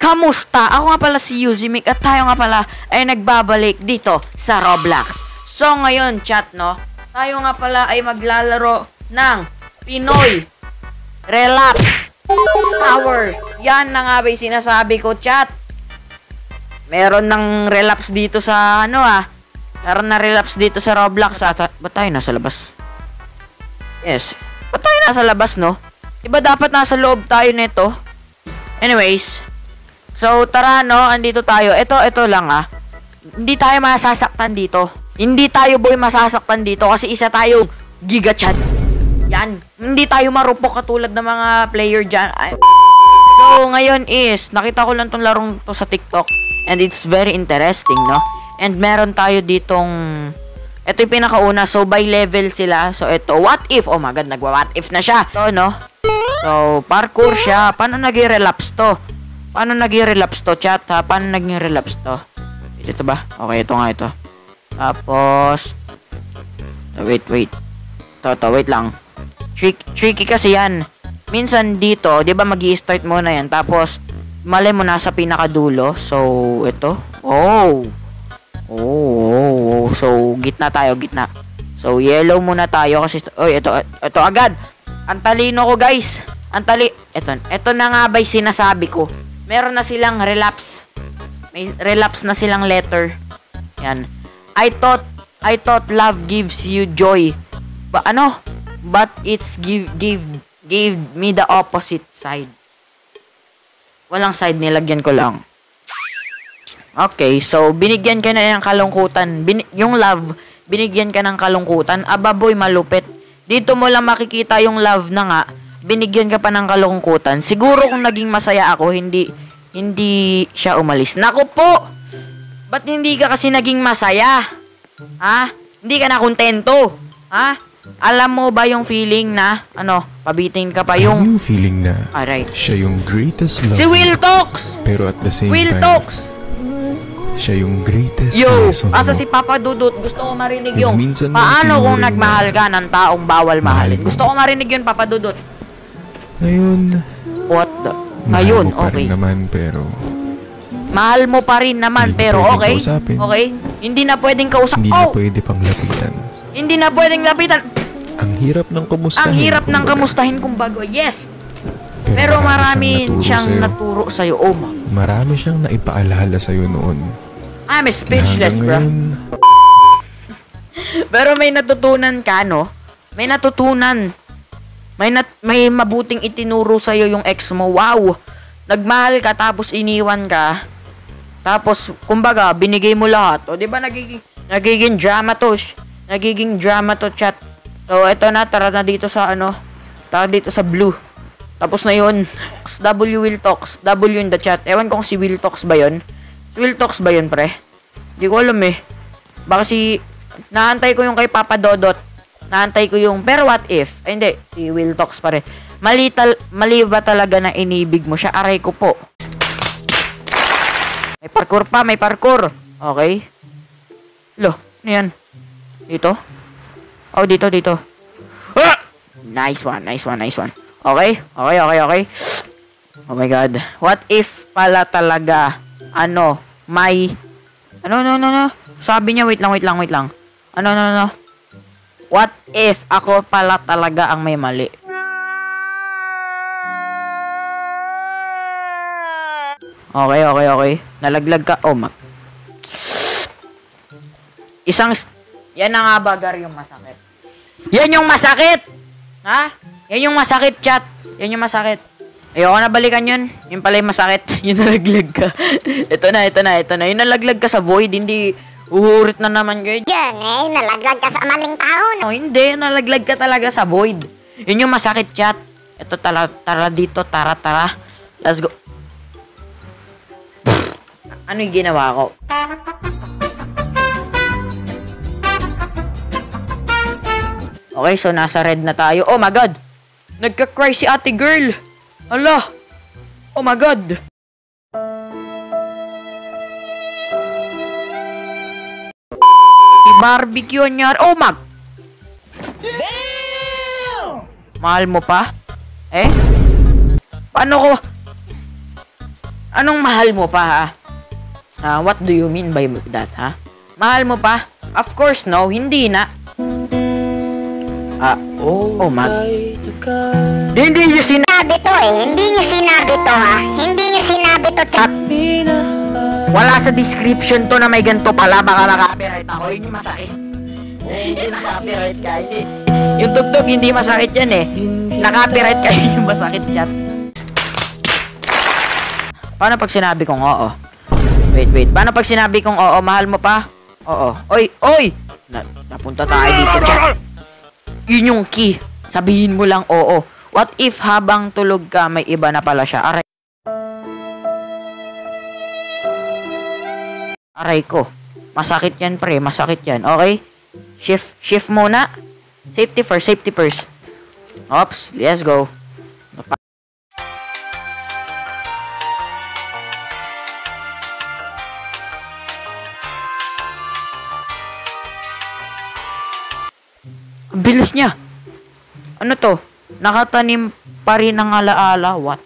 Kamusta? Ako nga pala si Yuzimic at tayo nga pala ay nagbabalik dito sa Roblox. So ngayon chat no, tayo nga pala ay maglalaro ng Pinoy Relapse Tower. Yan na nga ba yung sinasabi ko chat. Meron ng relapse dito sa ano meron na relapse dito sa Roblox. Ba't tayo nasa labas? Yes. Ba't tayo nasa labas no? Diba dapat nasa loob tayo nito? Anyways, so tara no, andito tayo. Ito lang hindi tayo masasaktan dito. Hindi tayo boy masasaktan dito kasi isa tayong Giga Chat. Yan, hindi tayo marupok katulad ng mga player dyan. So ngayon is, nakita ko lang tong larong to sa TikTok and it's very interesting no. And meron tayo ditong, ito yung pinakauna, so by level sila. So ito, what if, oh my god, nagwa-what if na siya. So no, so parkour siya. Paano nag-relapse to? Paano nag-relapse to chat ha? Paano nag-relapse to? Ito ba? Okay, ito nga ito. Tapos wait. Wait lang. Tricky kasi yan. Minsan dito, 'di ba, magi-start muna yan. Tapos mali mo nasa pinakadulo. So ito. Oh. So gitna tayo, gitna. So yellow muna tayo kasi ito agad. Ang talino ko, guys. Ito na nga ba'y sinasabi ko. Meron na silang relapse. May relapse na silang letter. Yan. I thought love gives you joy. But it's give me the opposite side. Walang side, nilagyan ko lang. Okay, so binigyan ka na ng kalungkutan. Yung love, binigyan ka ng kalungkutan. Aba boy, malupit. Dito mo lang makikita yung love na nga. Binigyan ka pa ng kalungkutan. Siguro kung naging masaya ako, hindi siya umalis. Naku po! Ba't hindi ka kasi naging masaya? Hindi ka na kontento? Alam mo ba yung feeling na, pabitin ka pa yung feeling na right. Siya yung greatest love. Si Will Talks! Pero at the same Will time, Talks! siya yung greatest asa si Papa Dudut? Gusto ko marinig yung paano kung nagmahal ka ng taong bawal mahalin. Gusto ko marinig yun, Papa Dudut. Ngayon, what the? Ayun, okay. Naman, pero mahal mo pa rin naman, pero okay. Okay? Hindi na pwedeng kausapin. Hindi na pwede pang lapitan. Hindi na pwedeng lapitan. Ang hirap ng kamustahin. Ang hirap ng kamustahin kumbaga. Yes. Pero marami siyang naturo sa'yo. Oh, marami siyang naipaalala sa'yo noon. I'm speechless, bro. Pero may natutunan ka, no? May natutunan. May mabuting itinuro sa'yo yung ex mo. Wow! Nagmahal ka tapos iniwan ka. Tapos, kumbaga, binigay mo lahat. O, di ba nagiging drama to? Nagiging drama to, chat. So, eto na. Tara na dito sa, tara dito sa blue. Tapos na yun. W Will Talks. W in the chat. Ewan kung si Will Talks ba yun. Si Will Talks ba yun, pre? Di ko alam eh. Baka naantay ko yung kay Papa Dodot. Naantay ko yung, pero what if? Ay, hindi. Si Will Talks pa rin. Mali ba talaga na inibig mo siya? Aray ko po. May parkour pa, may parkour. Okay. Lo, ano yan? Dito? Oh, dito. Nice one. Okay. Oh my god. What if pala talaga, may, sabi niya, wait lang. What if ako pala talaga ang may mali? Okay. Nalaglag ka. Oh, yan na nga bagar yung masakit. Yan yung masakit! Yan yung masakit, chat. Yan yung masakit. Ayoko na balikan yun. Yung pala yung masakit. Yung nalaglag ka. Ito na. Yung nalaglag ka sa void, hindi uhurit na naman kayo. Yan nalaglag ka sa maling tao. No, hindi. Nalaglag ka talaga sa void. Yun yung masakit, chat. Ito, tara dito. Tara. Let's go. Ano yung ginawa ko? Okay, so nasa red na tayo. Oh my god! Nagka-cry si ate girl! Hala! Oh my god! I-barbecue niya. Oh my! Damn! Mahal mo pa? Paano ko? Anong mahal mo pa, ha? What do you mean by that, ha? Mahal mo pa? Of course, no. Hindi na. Oh, Hindi niyo Sinabi to eh. Hindi niyo sinabi to ha. Hindi niyo sinabi to, chat. Wala sa description to na may ganito pala. Baka naka-copyright ako. Yun yung masakit. Hindi naka-copyright ka. Yung tugtog, hindi masakit yan eh. Naka-copyright ka, yung masakit chat. Paano pag sinabi kong oo? Wait. Paano pag sinabi kong oo, mahal mo pa? Oo. Oy! Napunta tayo dito, chat. Yun yung key. Sabihin mo lang oo. What if habang tulog ka, may iba na pala siya? Aray ko. Masakit yan, pre. Masakit yan. Okay? Shift muna. Safety first. Oops. Let's go. Bilis niya. Ano to? Nakatanim pa rin ng alaala. What?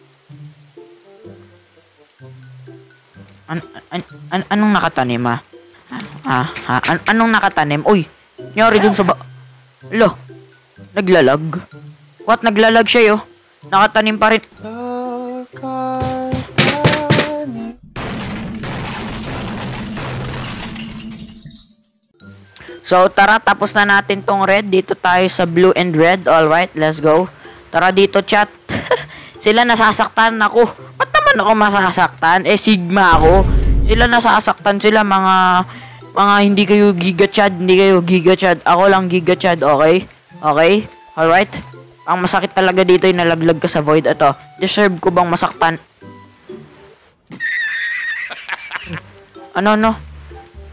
Anong nakatanim, ha? Anong nakatanim? Uy, nyari dun sa Lo, naglalag. What? Naglalag siya, yo. Nakatanim pa rin. So, tara, tapos na natin tong red. Dito tayo sa blue and red. Alright, let's go. Tara dito, chat. Sila nasasaktan ako. Ba't naman ako masasaktan? Sigma ako. Sila nasasaktan sila, mga hindi kayo giga chad. Hindi kayo giga chad. Ako lang giga chad, okay? Okay? Alright? Ang masakit talaga dito yung nalaglag ka sa void. Ito, deserve ko bang masaktan? Ano?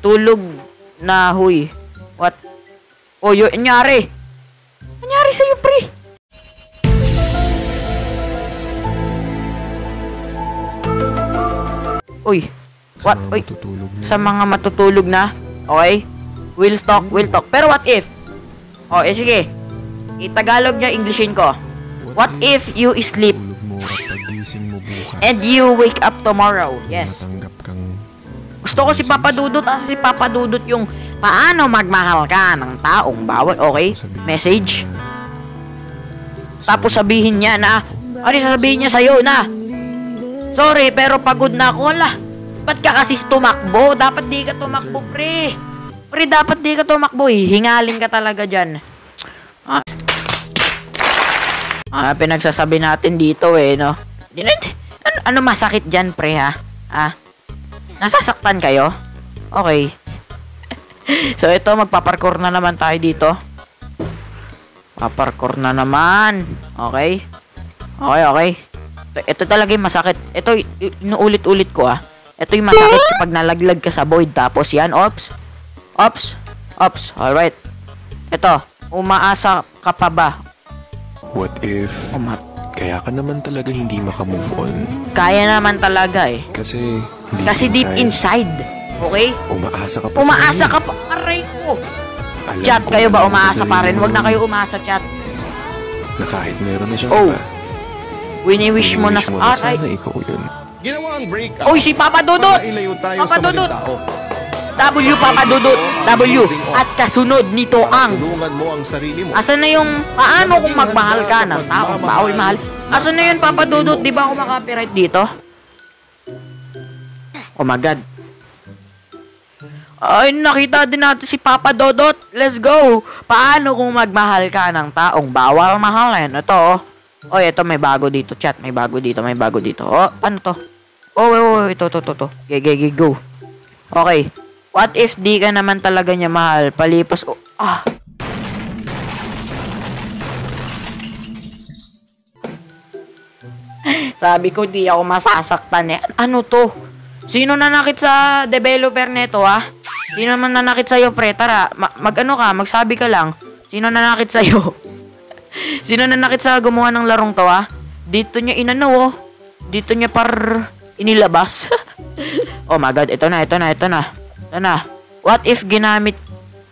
Tulog na huy. What? Oh, yun, anyari? Anyari sa'yo, pre? Uy. What? Uy. Sa mga matutulog na. Okay? We'll talk. Pero what if? Oh, sige. I-Tagalog niya, Englishin ko. What if you sleep and you wake up tomorrow? Yes. Gusto ko si Papa Dudut. Si Papa Dudut yung paano magmahal ka ng taong bawal. Okay? Message. Tapos sabihin niya na, ano sasabihin niya sa'yo na, sorry, pero pagod na ako. Wala. Ba't ka kasi tumakbo? Dapat di ka tumakbo, pre. Pre, dapat di ka tumakbo. Hingalin ka talaga dyan. Pinagsasabi natin dito no? Ano masakit dyan, pre, ha? Nasasaktan kayo? Okay. So, ito, magpaparkour na naman tayo dito. Paparkour na naman. Okay? Okay. Ito talaga yung masakit. Ito, inuulit-ulit ko, Ito yung masakit kapag nalaglag ka sa void. Tapos yan, ops. Alright. Ito, umaasa ka pa ba? What if kaya ka naman talaga hindi makamove on? Kaya naman talaga Kasi deep inside. Okay? Umaasa ka pa. Aray ko. Chat, kayo ba umaasa pa rin? Huwag na kayo umaasa, chat. Na kahit meron na siyang iba. Wini-wish mo na sana ikaw yun. Ginawa ang break Uy, si Papa Dudut! Papa Dudut! W, Papa Dudut! W! At kasunod nito ang... Tulungan mo ang sarili mo. Asan na yung... Paano kung magmahal ka ng taong bawal mahal? Asan na yun, Papa Dudut? Di ba ako makapiright dito? Oh my God. Ay, nakita din natin si Papa Dudut. Let's go! Paano kung magmahal ka ng taong bawal mahalin? Ito, Oy, ito may bago dito, chat. May bago dito. Oh, ano to? Oh, ito. Go. Okay. What if di ka naman talaga niya mahal? Palipas. Sabi ko, di ako masasaktan Ano to? Sino nanakit sa developer neto, Sino naman nanakit sa'yo, pre? Tara, magsabi ka lang. Sino nanakit sa'yo? Sino nanakit sa gumawa ng larong to, Dito niya Dito niya inilabas. Oh my God, ito na. What if ginamit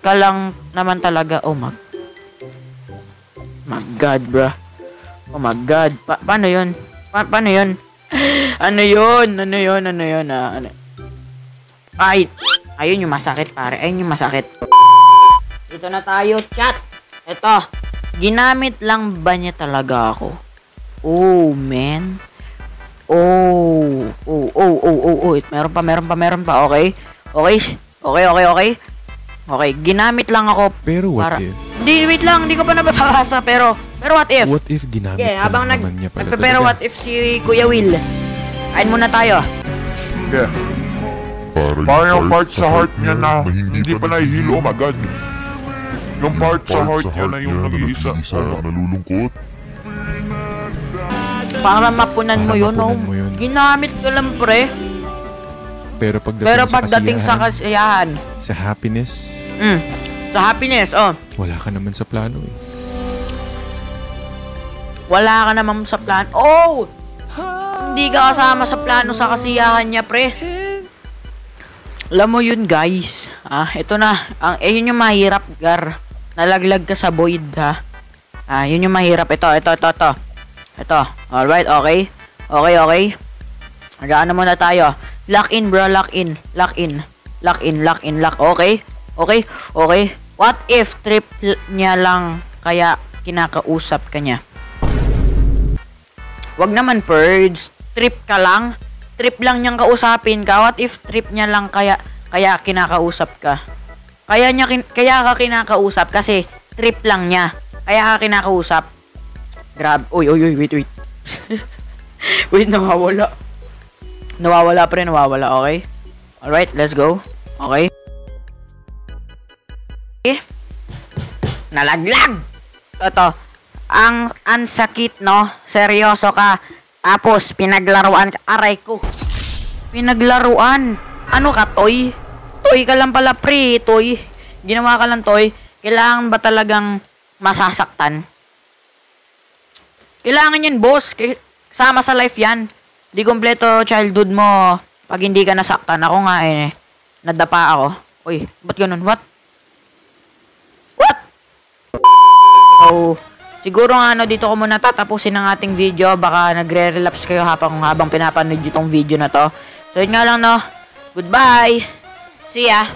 ka lang naman talaga? Oh my God, bro. Oh my God. Paano yun? Paano yun? Ano yun? Ano? Ay, ayun yung masakit, pare. Ayun yung masakit. Ito na tayo, chat. Ito. Ginamit lang ba niya talaga ako? Oh, man. Oh. Meron pa. Okay. Okay, ginamit lang ako. Pero what if? Hindi, wait lang. Hindi ko pa nababasa. Pero what if? What if ginamit Okay, ka habang lang naman niya pala pero talaga? what if si Kuya Will? Kain muna tayo. Yeah. Parang yung part sa heart niya na hindi pa nahihilo agad. Yung part sa heart niya na yung nag-iisa. Nalulungkot. Para mapunan mo yun, oh. mapunan mo yun. Ginamit ko lang, pre. Pero Pagdating sa kasiyahan, sa happiness, sa happiness, oh. wala ka naman sa plano eh. Wala ka naman sa plano. Oh! Hindi ka kasama sa plano sa kasiyahan niya, pre. Alam mo yun, guys. Ito na. Yun yung mahirap, Gar. Nalaglag ka sa void, ha. Yun yung mahirap. Ito. Alright, okay. Magano muna tayo. Lock in, bro. Lock in. Okay. What if trip niya lang kaya kinakausap ka niya? Wag naman, Purge. Trip ka lang. Trip lang niyang kausapin ka. What if trip niya lang kaya kinakausap ka? Kaya ka kinakausap kasi trip lang niya. Kaya ka kinakausap. Grab. Uy, wait. Wait, nawawala. Nawawala, okay? Alright, let's go. Okay. Nalaglag! Toto. Ang sakit, no? Seryoso ka. Tapos, pinaglaruan ka. Aray ko. Pinaglaruan. Ano ka, Toy? Toy ka lang pala, pre. Toy. Ginawa ka lang, Toy. Kailangan ba talagang masasaktan? Kailangan yan, boss. Sama sa life yan. Di kompleto childhood mo pag hindi ka nasaktan. Ako nga eh. Nadapa ako. Uy, ba't ganun? What? So, siguro nga dito ko muna tatapusin ang ating video. Baka nagre-relapse kayo habang pinapanood itong video na to. So, yun nga lang, no. Goodbye. See ya.